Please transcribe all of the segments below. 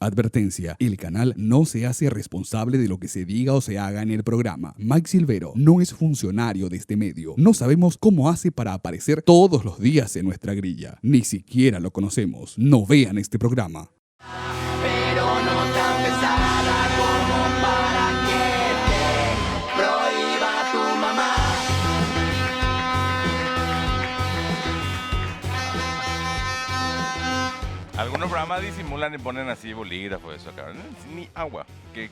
Advertencia: el canal no se hace responsable de lo que se diga o se haga en el programa. Mike Silvero no es funcionario de este medio. No sabemos cómo hace para aparecer todos los días en nuestra grilla. Ni siquiera lo conocemos. No vean este programa. Pero no tan pesada como para que te prohíba tu mamá. Algunos programas disimulan y ponen así bolígrafo, eso acá. Ni agua. Que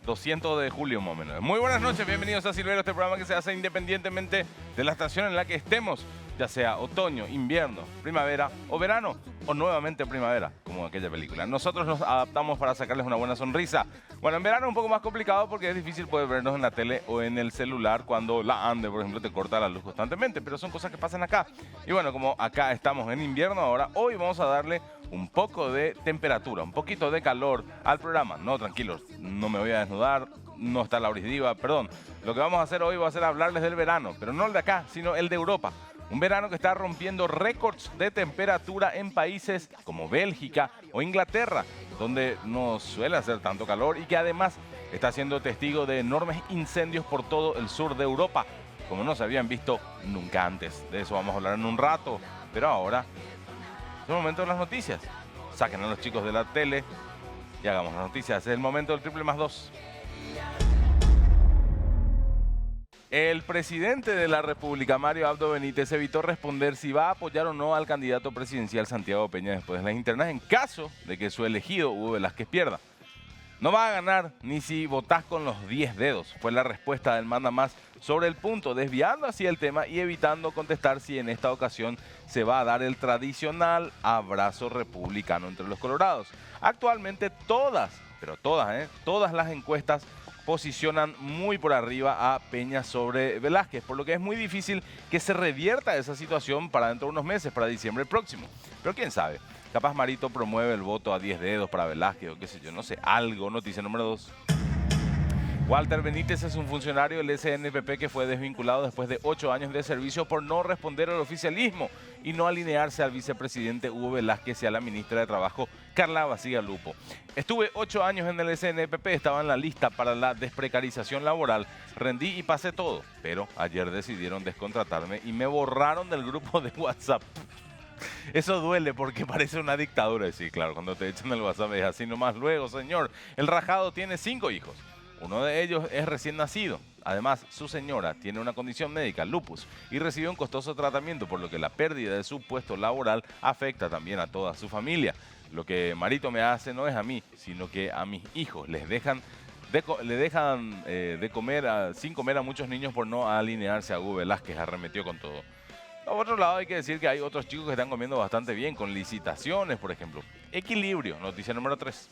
200 de julio más o menos. Muy buenas noches, bienvenidos a Silvero, este programa que se hace independientemente de la estación en la que estemos, ya sea otoño, invierno, primavera o verano, o nuevamente primavera, como aquella película. Nosotros nos adaptamos para sacarles una buena sonrisa. Bueno, en verano es un poco más complicado porque es difícil poder vernos en la tele o en el celular cuando la ANDE, por ejemplo, te corta la luz constantemente, pero son cosas que pasan acá. Y bueno, como acá estamos en invierno ahora, hoy vamos a darle un poco de temperatura, un poquito de calor al programa. No, tranquilos, no me voy a desnudar, no está Lauris Diva, perdón. Lo que vamos a hacer hoy va a ser hablarles del verano, pero no el de acá, sino el de Europa. Un verano que está rompiendo récords de temperatura en países como Bélgica o Inglaterra, donde no suele hacer tanto calor y que además está siendo testigo de enormes incendios por todo el sur de Europa, como no se habían visto nunca antes. De eso vamos a hablar en un rato, pero ahora es el momento de las noticias. Saquen a los chicos de la tele y hagamos las noticias. Es el momento del triple más 2. El presidente de la República, Mario Abdo Benítez, evitó responder si va a apoyar o no al candidato presidencial Santiago Peña después de las internas en caso de que su elegido Hugo Velázquez pierda. No va a ganar ni si votás con los 10 dedos, fue la respuesta del mandamás sobre el punto, desviando así el tema y evitando contestar si en esta ocasión se va a dar el tradicional abrazo republicano entre los colorados. Actualmente todas las encuestas posicionan muy por arriba a Peña sobre Velázquez, por lo que es muy difícil que se revierta esa situación para dentro de unos meses, para diciembre próximo. Pero quién sabe, capaz Marito promueve el voto a 10 dedos para Velázquez o qué sé yo, no sé, algo. Noticia número 2. Walter Benítez es un funcionario del SNPP que fue desvinculado después de 8 años de servicio por no responder al oficialismo y no alinearse al vicepresidente Hugo Velázquez y a la ministra de Trabajo, Carla Basiga Lupo. Estuve 8 años en el SNPP, estaba en la lista para la desprecarización laboral, rendí y pasé todo, pero ayer decidieron descontratarme y me borraron del grupo de WhatsApp. Eso duele porque parece una dictadura. Sí, claro, cuando te echan el WhatsApp es así nomás. Luego, señor, el rajado tiene 5 hijos. Uno de ellos es recién nacido. Además, su señora tiene una condición médica, lupus, y recibe un costoso tratamiento, por lo que la pérdida de su puesto laboral afecta también a toda su familia. Lo que Marito me hace no es a mí, sino que a mis hijos le dejan de comer sin comer a muchos niños por no alinearse a Hugo Velázquez, arremetió con todo. Por otro lado, hay que decir que hay otros chicos que están comiendo bastante bien, con licitaciones, por ejemplo. Equilibrio, noticia número 3.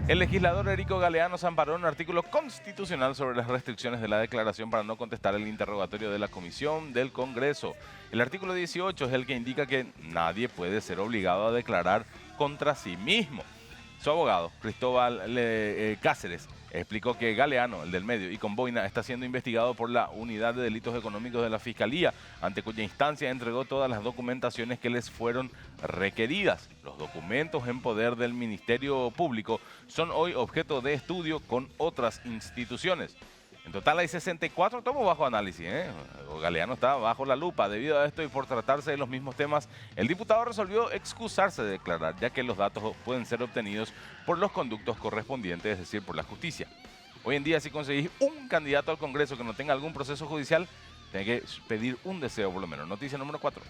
El legislador Erico Galeano se amparó en un artículo constitucional sobre las restricciones de la declaración para no contestar el interrogatorio de la Comisión del Congreso. El artículo 18 es el que indica que nadie puede ser obligado a declarar contra sí mismo. Su abogado, Cristóbal Cáceres, explicó que Galeano, el del medio, y Conboina está siendo investigado por la Unidad de Delitos Económicos de la Fiscalía, ante cuya instancia entregó todas las documentaciones que les fueron requeridas. Los documentos en poder del Ministerio Público son hoy objeto de estudio con otras instituciones. En total hay 64 tomos bajo análisis. Galeano está bajo la lupa. Debido a esto y por tratarse de los mismos temas, el diputado resolvió excusarse de declarar, ya que los datos pueden ser obtenidos por los conductos correspondientes, es decir, por la justicia. Hoy en día, si conseguís un candidato al Congreso que no tenga algún proceso judicial, tenés que pedir un deseo por lo menos. Noticia número 4.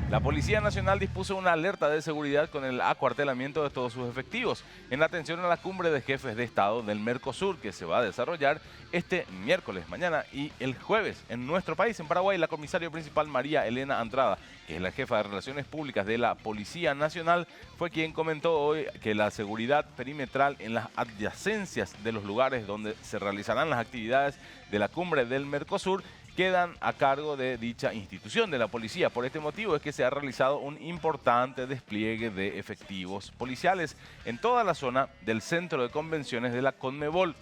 La Policía Nacional dispuso una alerta de seguridad con el acuartelamiento de todos sus efectivos en atención a la cumbre de jefes de Estado del Mercosur que se va a desarrollar este miércoles, mañana y el jueves en nuestro país, en Paraguay. La comisaria principal María Elena Andrada, que es la jefa de Relaciones Públicas de la Policía Nacional, fue quien comentó hoy que la seguridad perimetral en las adyacencias de los lugares donde se realizarán las actividades de la cumbre del Mercosur quedan a cargo de dicha institución, de la policía. Por este motivo es que se ha realizado un importante despliegue de efectivos policiales en toda la zona del centro de convenciones de la Conmebol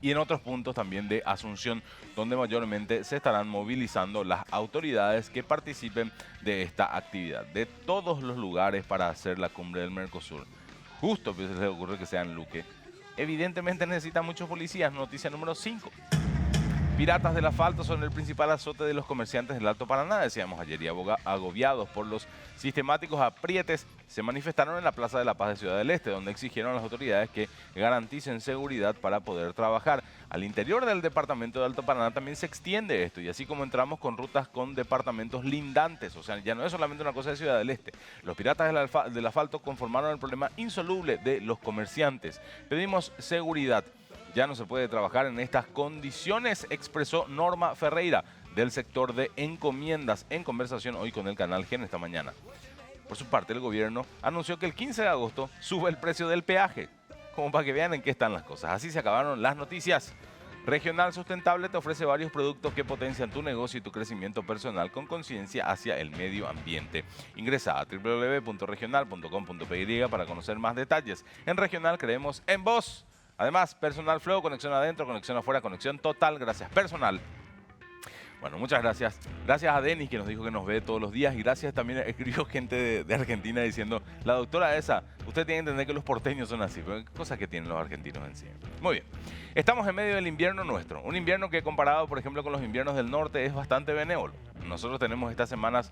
y en otros puntos también de Asunción, donde mayormente se estarán movilizando las autoridades que participen de esta actividad, de todos los lugares para hacer la cumbre del Mercosur. justo pues, se les ocurre que sea en Luque. Evidentemente necesitan muchos policías. Noticia número 5. Piratas del asfalto son el principal azote de los comerciantes del Alto Paraná, decíamos ayer, y agobiados por los sistemáticos aprietes, se manifestaron en la Plaza de la Paz de Ciudad del Este, donde exigieron a las autoridades que garanticen seguridad para poder trabajar. Al interior del departamento de Alto Paraná también se extiende esto, y así como entramos con rutas con departamentos lindantes, o sea, ya no es solamente una cosa de Ciudad del Este. Los piratas del asfalto conformaron el problema insoluble de los comerciantes. Pedimos seguridad. Ya no se puede trabajar en estas condiciones, expresó Norma Ferreira, del sector de encomiendas, en conversación hoy con el canal Gen esta mañana. Por su parte, el gobierno anunció que el 15 de agosto sube el precio del peaje, como para que vean en qué están las cosas. Así se acabaron las noticias. Regional Sustentable te ofrece varios productos que potencian tu negocio y tu crecimiento personal con conciencia hacia el medio ambiente. Ingresa a www.regional.com.py para conocer más detalles. En Regional creemos en vos. Además, Personal Flow, conexión adentro, conexión afuera, conexión total. Gracias, Personal. Bueno, muchas gracias. Gracias a Denis, que nos dijo que nos ve todos los días. Y gracias también, escribió gente de Argentina diciendo, la doctora esa, usted tiene que entender que los porteños son así. Pero cosas que tienen los argentinos en sí. Muy bien. Estamos en medio del invierno nuestro. Un invierno que comparado, por ejemplo, con los inviernos del norte es bastante benévolo. Nosotros tenemos estas semanas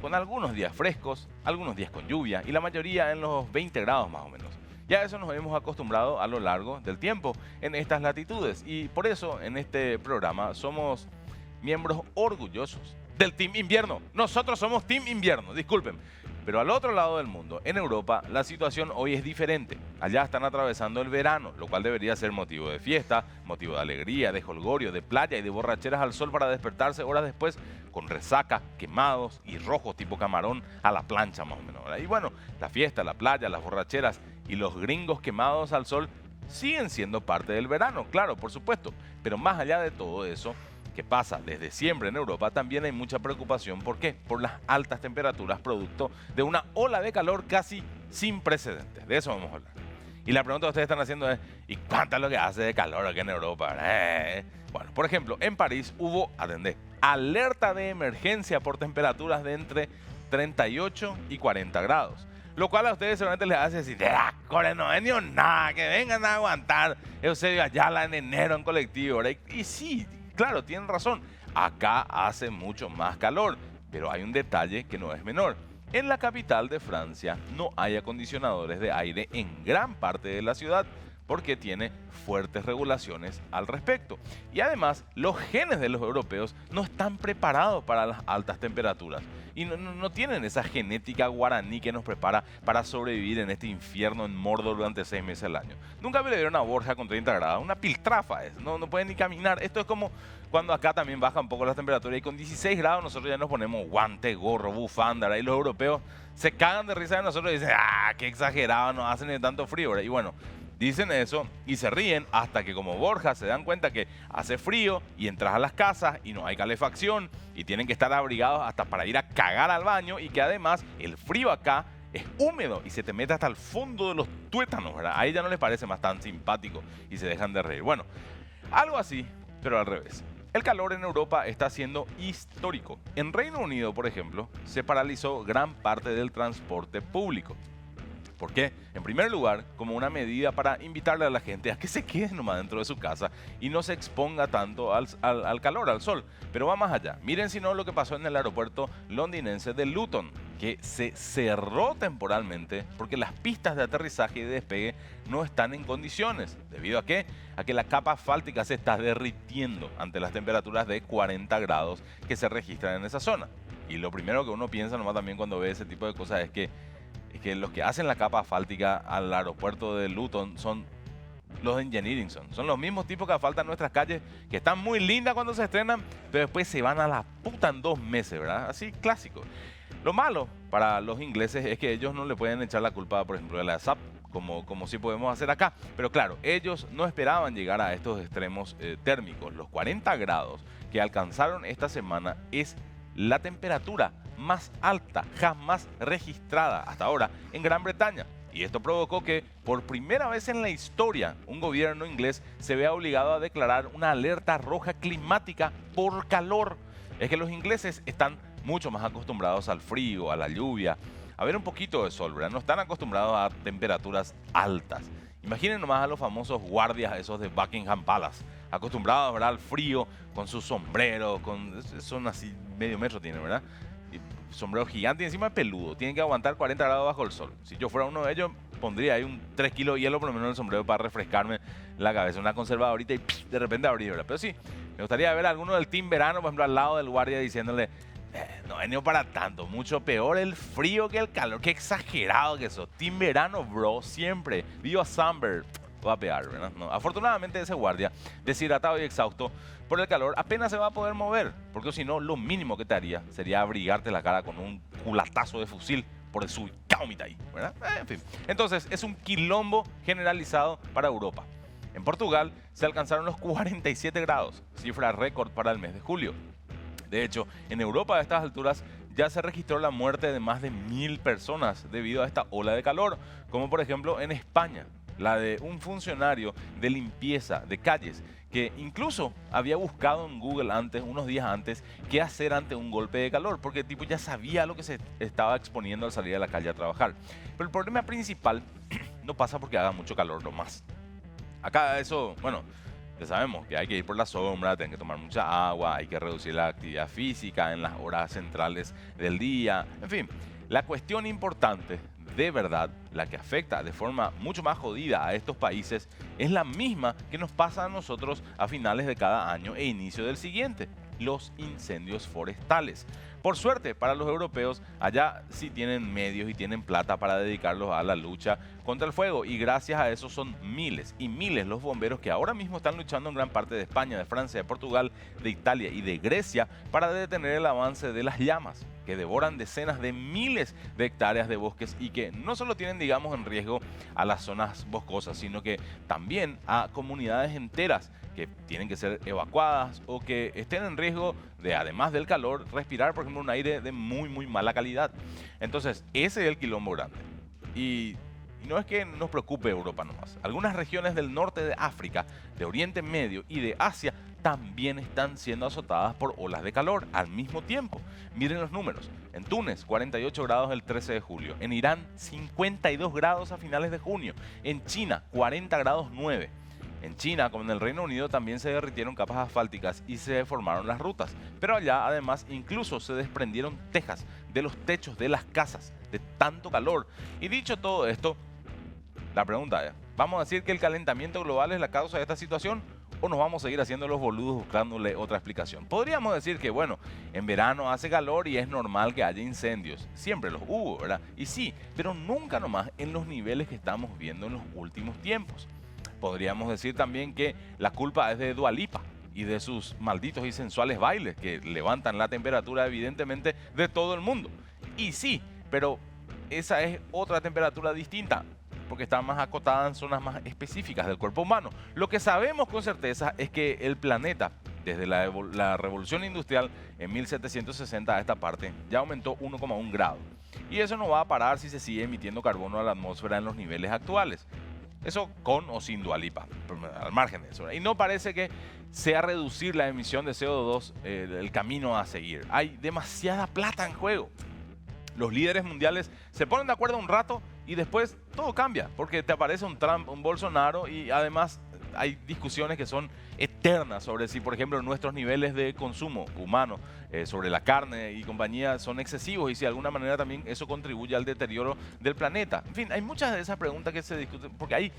con algunos días frescos, algunos días con lluvia y la mayoría en los 20 grados más o menos. Ya a eso nos hemos acostumbrado a lo largo del tiempo en estas latitudes y por eso en este programa somos miembros orgullosos del Team Invierno. Nosotros somos Team Invierno, disculpen. Pero al otro lado del mundo, en Europa, la situación hoy es diferente. Allá están atravesando el verano, lo cual debería ser motivo de fiesta, motivo de alegría, de jolgorio, de playa y de borracheras al sol para despertarse horas después con resaca, quemados y rojos tipo camarón a la plancha más o menos. Y bueno, la fiesta, la playa, las borracheras y los gringos quemados al sol siguen siendo parte del verano, claro, por supuesto. Pero más allá de todo eso, que pasa desde siempre en Europa, también hay mucha preocupación. ¿Por qué? Por las altas temperaturas producto de una ola de calor casi sin precedentes. De eso vamos a hablar. Y la pregunta que ustedes están haciendo es, ¿y cuánto es lo que hace de calor aquí en Europa? Bueno, por ejemplo, en París hubo, atendé, alerta de emergencia por temperaturas de entre 38 y 40 grados. Lo cual a ustedes seguramente les hace decir, core no es ni nada, que vengan a aguantar Eusebio Ayala en enero en colectivo, ¿verdad? Y sí, claro, tienen razón. Acá hace mucho más calor, pero hay un detalle que no es menor. En la capital de Francia no hay acondicionadores de aire en gran parte de la ciudad porque tiene fuertes regulaciones al respecto. Y además, los genes de los europeos no están preparados para las altas temperaturas. Y no tienen esa genética guaraní que nos prepara para sobrevivir en este infierno en Mordor durante 6 meses al año. Nunca me le dieron a Borja con 30 grados, una piltrafa es, no pueden ni caminar. Esto es como cuando acá también baja un poco la temperatura y con 16 grados nosotros ya nos ponemos guante, gorro, bufanda, y los europeos se cagan de risa de nosotros y dicen, qué exagerado, no hacen ni tanto frío, ¿verdad? Y bueno, dicen eso y se ríen hasta que como Borja se dan cuenta que hace frío y entras a las casas y no hay calefacción y tienen que estar abrigados hasta para ir a cagar al baño y que además el frío acá es húmedo y se te mete hasta el fondo de los tuétanos, ¿verdad? A ella no les parece más tan simpático y se dejan de reír. Bueno, algo así, pero al revés. El calor en Europa está siendo histórico. En Reino Unido, por ejemplo, se paralizó gran parte del transporte público. ¿Por qué? En primer lugar, como una medida para invitarle a la gente a que se quede nomás dentro de su casa y no se exponga tanto al calor, al sol. Pero va más allá. Miren si no lo que pasó en el aeropuerto londinense de Luton, que se cerró temporalmente porque las pistas de aterrizaje y de despegue no están en condiciones. ¿Debido a qué? A que la capa asfáltica se está derritiendo ante las temperaturas de 40 grados que se registran en esa zona. Y lo primero que uno piensa nomás también cuando ve ese tipo de cosas es que los que hacen la capa asfáltica al aeropuerto de Luton son los de Engineering. Son los mismos tipos que asfaltan nuestras calles, que están muy lindas cuando se estrenan, pero después se van a la puta en 2 meses, ¿verdad? Así, clásico. Lo malo para los ingleses es que ellos no le pueden echar la culpa, por ejemplo, de la SAP, como sí podemos hacer acá. Pero claro, ellos no esperaban llegar a estos extremos térmicos. Los 40 grados que alcanzaron esta semana es la temperatura más alta jamás registrada hasta ahora en Gran Bretaña. Y esto provocó que por primera vez en la historia un gobierno inglés se vea obligado a declarar una alerta roja climática por calor. Es que los ingleses están mucho más acostumbrados al frío, a la lluvia, a ver un poquito de sol, ¿verdad? No están acostumbrados a temperaturas altas. Imaginen nomás a los famosos guardias esos de Buckingham Palace, acostumbrados, ¿verdad?, al frío, con sus sombreros, son así, medio metro tienen, ¿verdad? Y sombrero gigante y encima peludo, tienen que aguantar 40 grados bajo el sol. Si yo fuera uno de ellos, pondría ahí un 3 kilos de hielo por lo menos en el sombrero para refrescarme la cabeza, una conservadorita y de repente abrir, ¿verdad? Pero sí, me gustaría ver a alguno del team verano, por ejemplo, al lado del guardia diciéndole, no he venido para tanto, mucho peor el frío que el calor, qué exagerado que eso. Team verano, bro, siempre. Viva Sunbird. Va a pegar, ¿verdad? No. Afortunadamente ese guardia, deshidratado y exhausto por el calor, apenas se va a poder mover, porque si no, lo mínimo que te haría sería abrigarte la cara con un culatazo de fusil por el subcáumita ahí, ¿verdad? En fin. Entonces, es un quilombo generalizado para Europa. En Portugal se alcanzaron los 47 grados, cifra récord para el mes de julio. De hecho, en Europa a estas alturas ya se registró la muerte de más de 1000 personas debido a esta ola de calor, como por ejemplo en España, la de un funcionario de limpieza de calles que incluso había buscado en Google unos días antes, qué hacer ante un golpe de calor, porque el tipo ya sabía lo que se estaba exponiendo al salir a la calle a trabajar. Pero el problema principal no pasa porque haga mucho calor nomás. Acá eso, bueno, ya sabemos que hay que ir por la sombra, tienen que tomar mucha agua, hay que reducir la actividad física en las horas centrales del día. En fin, la cuestión importante, de verdad, la que afecta de forma mucho más jodida a estos países, es la misma que nos pasa a nosotros a finales de cada año e inicio del siguiente: los incendios forestales. Por suerte para los europeos, allá sí tienen medios y tienen plata para dedicarlos a la lucha contra el fuego, y gracias a eso son miles y miles los bomberos que ahora mismo están luchando en gran parte de España, de Francia, de Portugal, de Italia y de Grecia para detener el avance de las llamas que devoran decenas de miles de hectáreas de bosques y que no solo tienen, digamos, en riesgo a las zonas boscosas, sino que también a comunidades enteras que tienen que ser evacuadas o que estén en riesgo de, además del calor, respirar, por ejemplo, un aire de muy mala calidad. Entonces, ese es el quilombo grande. Y no es que nos preocupe Europa nomás. Algunas regiones del norte de África, de Oriente Medio y de Asia también están siendo azotadas por olas de calor al mismo tiempo. Miren los números. En Túnez, 48 grados el 13 de julio. En Irán, 52 grados a finales de junio. En China, 40 grados 9. En China, como en el Reino Unido, también se derritieron capas asfálticas y se deformaron las rutas. Pero allá, además, incluso se desprendieron tejas de los techos de las casas de tanto calor. Y dicho todo esto, la pregunta es, ¿vamos a decir que el calentamiento global es la causa de esta situación? ¿O nos vamos a seguir haciendo los boludos buscándole otra explicación? Podríamos decir que, bueno, en verano hace calor y es normal que haya incendios. Siempre los hubo, ¿verdad? Y sí, pero nunca nomás en los niveles que estamos viendo en los últimos tiempos. Podríamos decir también que la culpa es de Dua Lipa y de sus malditos y sensuales bailes que levantan la temperatura evidentemente de todo el mundo. Y sí, pero esa es otra temperatura distinta, porque está más acotada en zonas más específicas del cuerpo humano. Lo que sabemos con certeza es que el planeta, desde la revolución industrial en 1760 a esta parte, ya aumentó 1,1 grado. Y eso no va a parar si se sigue emitiendo carbono a la atmósfera en los niveles actuales. Eso con o sin Dua Lipa, al margen de eso. Y no parece que sea reducir la emisión de CO2 el camino a seguir. Hay demasiada plata en juego. Los líderes mundiales se ponen de acuerdo un rato y después todo cambia, porque te aparece un Trump, un Bolsonaro, y además hay discusiones que son eternas sobre si, por ejemplo, nuestros niveles de consumo humano sobre la carne y compañía son excesivos y si de alguna manera también eso contribuye al deterioro del planeta. En fin, hay muchas de esas preguntas que se discuten porque hay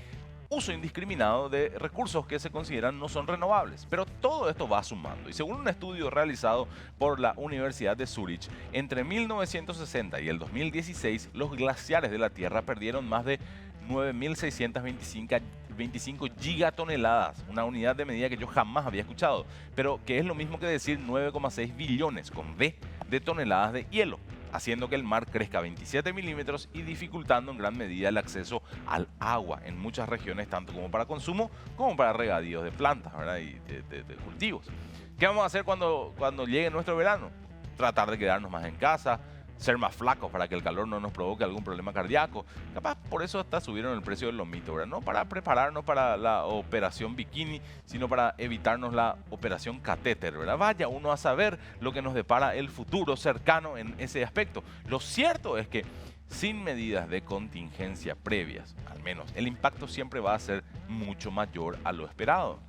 uso indiscriminado de recursos que se consideran no son renovables. Pero todo esto va sumando y según un estudio realizado por la Universidad de Zurich, entre 1960 y el 2016 los glaciares de la Tierra perdieron más de 9.625 gigatoneladas, una unidad de medida que yo jamás había escuchado, pero que es lo mismo que decir 9,6 billones con B de toneladas de hielo, haciendo que el mar crezca 27 milímetros y dificultando en gran medida el acceso al agua en muchas regiones, tanto como para consumo como para regadíos de plantas, ¿verdad? Y de cultivos. ¿Qué vamos a hacer cuando llegue nuestro verano? Tratar de quedarnos más en casa, ser más flacos para que el calor no nos provoque algún problema cardíaco. Capaz por eso hasta subieron el precio del lomito, ¿verdad? No para prepararnos para la operación bikini, sino para evitarnos la operación catéter, ¿verdad? Vaya uno a saber lo que nos depara el futuro cercano en ese aspecto. Lo cierto es que sin medidas de contingencia previas, al menos, el impacto siempre va a ser mucho mayor a lo esperado.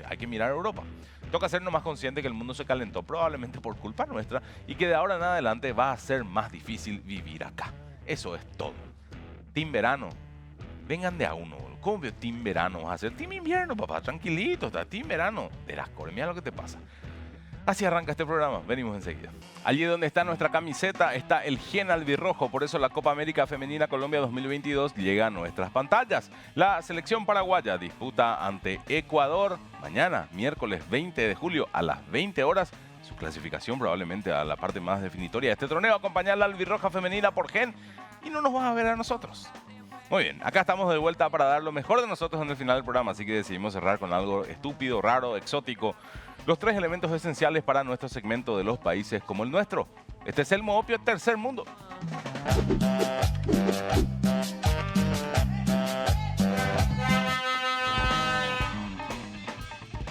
Hay que mirar a Europa. Toca sernos más conscientes que el mundo se calentó probablemente por culpa nuestra y que de ahora en adelante va a ser más difícil vivir acá. Eso es todo. Team verano. Vengan de a uno. ¿Cómo veo Team verano? Vas a hacer Team invierno, papá. Tranquilito. Está Team verano. Verás, mira lo que te pasa. Así arranca este programa. Venimos enseguida. Allí donde está nuestra camiseta está el gen albirrojo. Por eso la Copa América Femenina Colombia 2022 llega a nuestras pantallas. La selección paraguaya disputa ante Ecuador mañana, miércoles 20 de julio a las 20 horas. Su clasificación probablemente a la parte más definitoria de este torneo. Acompañar a la albirroja femenina por gen y no nos vas a ver a nosotros. Muy bien, acá estamos de vuelta para dar lo mejor de nosotros en el final del programa, así que decidimos cerrar con algo estúpido, raro, exótico. Los 3 elementos esenciales para nuestro segmento de los países como el nuestro. Este es el Moopio Tercer Mundo.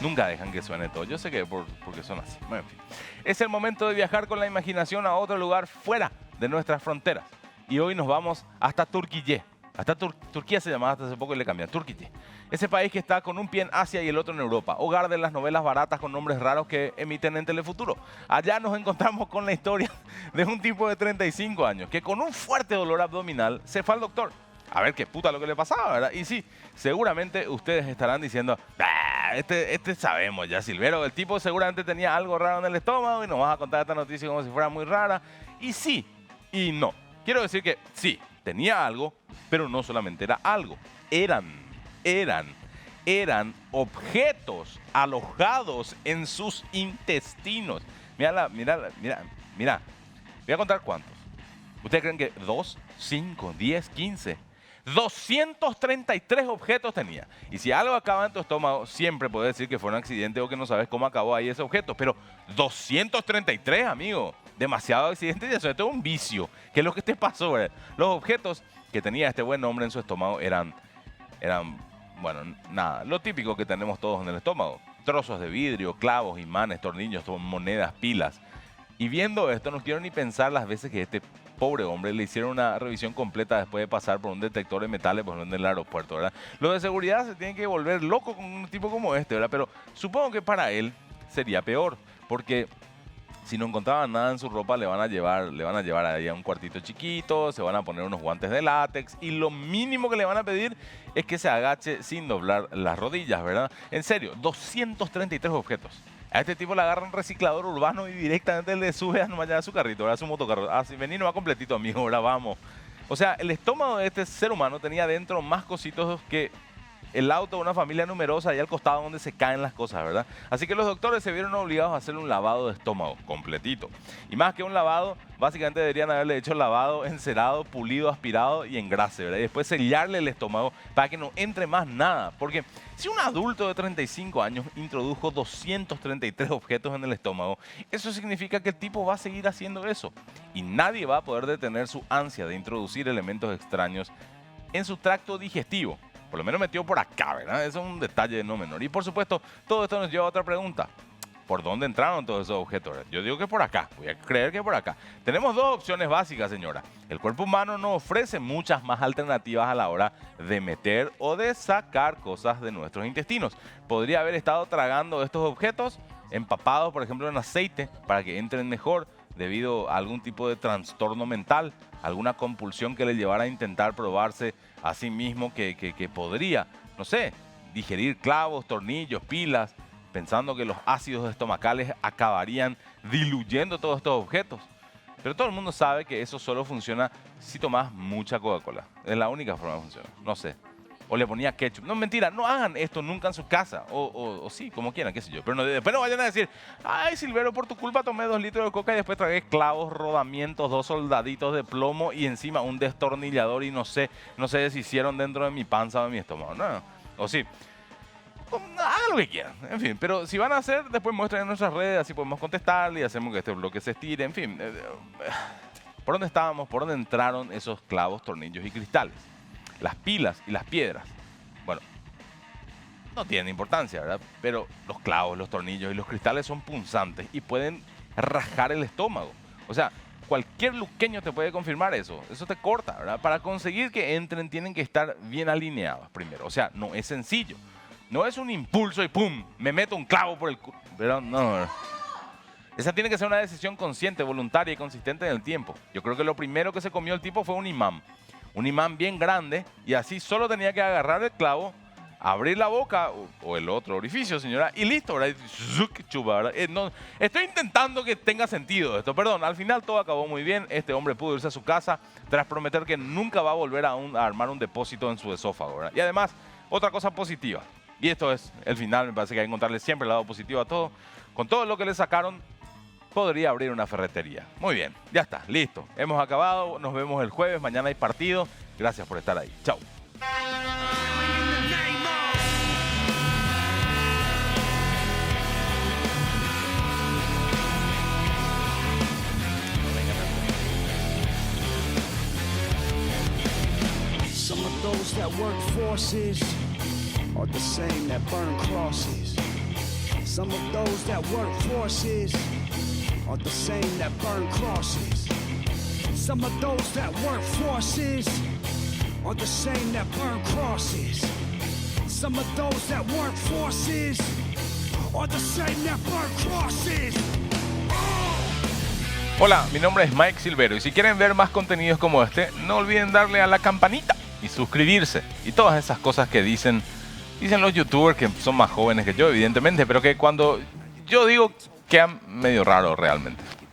Nunca dejan que suene todo. Yo sé que porque son así. Bueno, en fin. Es el momento de viajar con la imaginación a otro lugar fuera de nuestras fronteras. Y hoy nos vamos hasta Turquía. Hasta Turquía se llamaba hasta hace poco y le cambiaron. Turquía. Ese país que está con un pie en Asia y el otro en Europa. Hogar de las novelas baratas con nombres raros que emiten en Telefuturo. Allá nos encontramos con la historia de un tipo de 35 años que con un fuerte dolor abdominal se fue al doctor. A ver qué puta lo que le pasaba, ¿verdad? Y sí, seguramente ustedes estarán diciendo, este sabemos ya, Silvero. El tipo seguramente tenía algo raro en el estómago y nos vas a contar esta noticia como si fuera muy rara. Y sí, y no. Quiero decir que sí, tenía algo, pero no solamente era algo. Eran objetos alojados en sus intestinos. Mira. Voy a contar cuántos. ¿Ustedes creen que 2, 5, 10, 15? 233 objetos tenía. Y si algo acaba en tu estómago, siempre puedes decir que fue un accidente o que no sabes cómo acabó ahí ese objeto. Pero 233, amigo. Demasiado accidente y eso es un vicio. ¿Qué es lo que te pasó, verdad? Los objetos que tenía este buen hombre en su estómago eran, bueno, nada, lo típico que tenemos todos en el estómago. Trozos de vidrio, clavos, imanes, tornillos, monedas, pilas. Y viendo esto, no quiero ni pensar las veces que este pobre hombre le hicieron una revisión completa después de pasar por un detector de metales por en el aeropuerto, ¿verdad? Los de seguridad se tienen que volver locos con un tipo como este, ¿verdad? Pero supongo que para él sería peor, porque si no encontraban nada en su ropa, le van a llevar ahí a un cuartito chiquito, se van a poner unos guantes de látex y lo mínimo que le van a pedir es que se agache sin doblar las rodillas, ¿verdad? En serio, 233 objetos. A este tipo le agarra un reciclador urbano y directamente le sube a su carrito, a su motocarro. Así, vení, no va completito, amigo, ahora vamos. O sea, el estómago de este ser humano tenía dentro más cositos que el auto de una familia numerosa y al costado donde se caen las cosas, ¿verdad? Así que los doctores se vieron obligados a hacer un lavado de estómago completito. Y más que un lavado, básicamente deberían haberle hecho lavado, encerado, pulido, aspirado y engrase, ¿verdad? Y después sellarle el estómago para que no entre más nada. Porque si un adulto de 35 años introdujo 233 objetos en el estómago, eso significa que el tipo va a seguir haciendo eso. Y nadie va a poder detener su ansia de introducir elementos extraños en su tracto digestivo. Por lo menos metió por acá, ¿verdad? Eso es un detalle no menor. Y por supuesto, todo esto nos lleva a otra pregunta. ¿Por dónde entraron todos esos objetos? Yo digo que por acá. Voy a creer que por acá. Tenemos dos opciones básicas, señora. El cuerpo humano no ofrece muchas más alternativas a la hora de meter o de sacar cosas de nuestros intestinos. Podría haber estado tragando estos objetos empapados, por ejemplo, en aceite para que entren mejor debido a algún tipo de trastorno mental, alguna compulsión que le llevara a intentar probarse a sí mismo que podría, no sé, digerir clavos, tornillos, pilas, pensando que los ácidos estomacales acabarían diluyendo todos estos objetos. Pero todo el mundo sabe que eso solo funciona si tomas mucha Coca-Cola. Es la única forma de funcionar. No sé. O le ponía ketchup. No, mentira, no hagan esto nunca en su casa. O sí, como quieran, qué sé yo. Pero después no vayan a decir, ay, Silvero, por tu culpa tomé 2 litros de coca y después tragué clavos, rodamientos, 2 soldaditos de plomo y encima un destornillador y no se deshicieron dentro de mi panza o de mi estómago. No, o sí. Hagan lo que quieran, en fin. Pero si van a hacer, después muestren en nuestras redes, así podemos contestarle y hacemos que este bloque se estire, en fin. ¿Por dónde estábamos? ¿Por dónde entraron esos clavos, tornillos y cristales? Las pilas y las piedras, bueno, no tienen importancia, ¿verdad? Pero los clavos, los tornillos y los cristales son punzantes y pueden rajar el estómago. O sea, cualquier luqueño te puede confirmar eso. Eso te corta, ¿verdad? Para conseguir que entren tienen que estar bien alineados primero. O sea, no es sencillo. No es un impulso y ¡pum! Me meto un clavo por el culo. Pero no. Esa tiene que ser una decisión consciente, voluntaria y consistente en el tiempo. Yo creo que lo primero que se comió el tipo fue un imán. Un imán bien grande y así solo tenía que agarrar el clavo, abrir la boca o el otro orificio, señora, y listo, ¿verdad? Chupa, ¿verdad? No, estoy intentando que tenga sentido esto, perdón. Al final todo acabó muy bien. Este hombre pudo irse a su casa tras prometer que nunca va a volver a armar un depósito en su esófago, ¿verdad? Y además, otra cosa positiva, y esto es el final, me parece que hay que encontrarle siempre el lado positivo a todo. Con todo lo que le sacaron, podría abrir una ferretería. Muy bien, ya está, listo. Hemos acabado, nos vemos el jueves, mañana hay partido. Gracias por estar ahí. Chao. Some of those that work forces are the same that burn crosses. Some of those that work forces are the same that burn crosses. Some of those that work forces are the same that burn crosses. Some of those that work forces are the same that burn crosses. Hola, mi nombre es Mike Silvero y si quieren ver más contenidos como este, no olviden darle a la campanita y suscribirse y todas esas cosas que dicen los youtubers que son más jóvenes que yo, evidentemente, pero que cuando yo digo quedan medio raro realmente.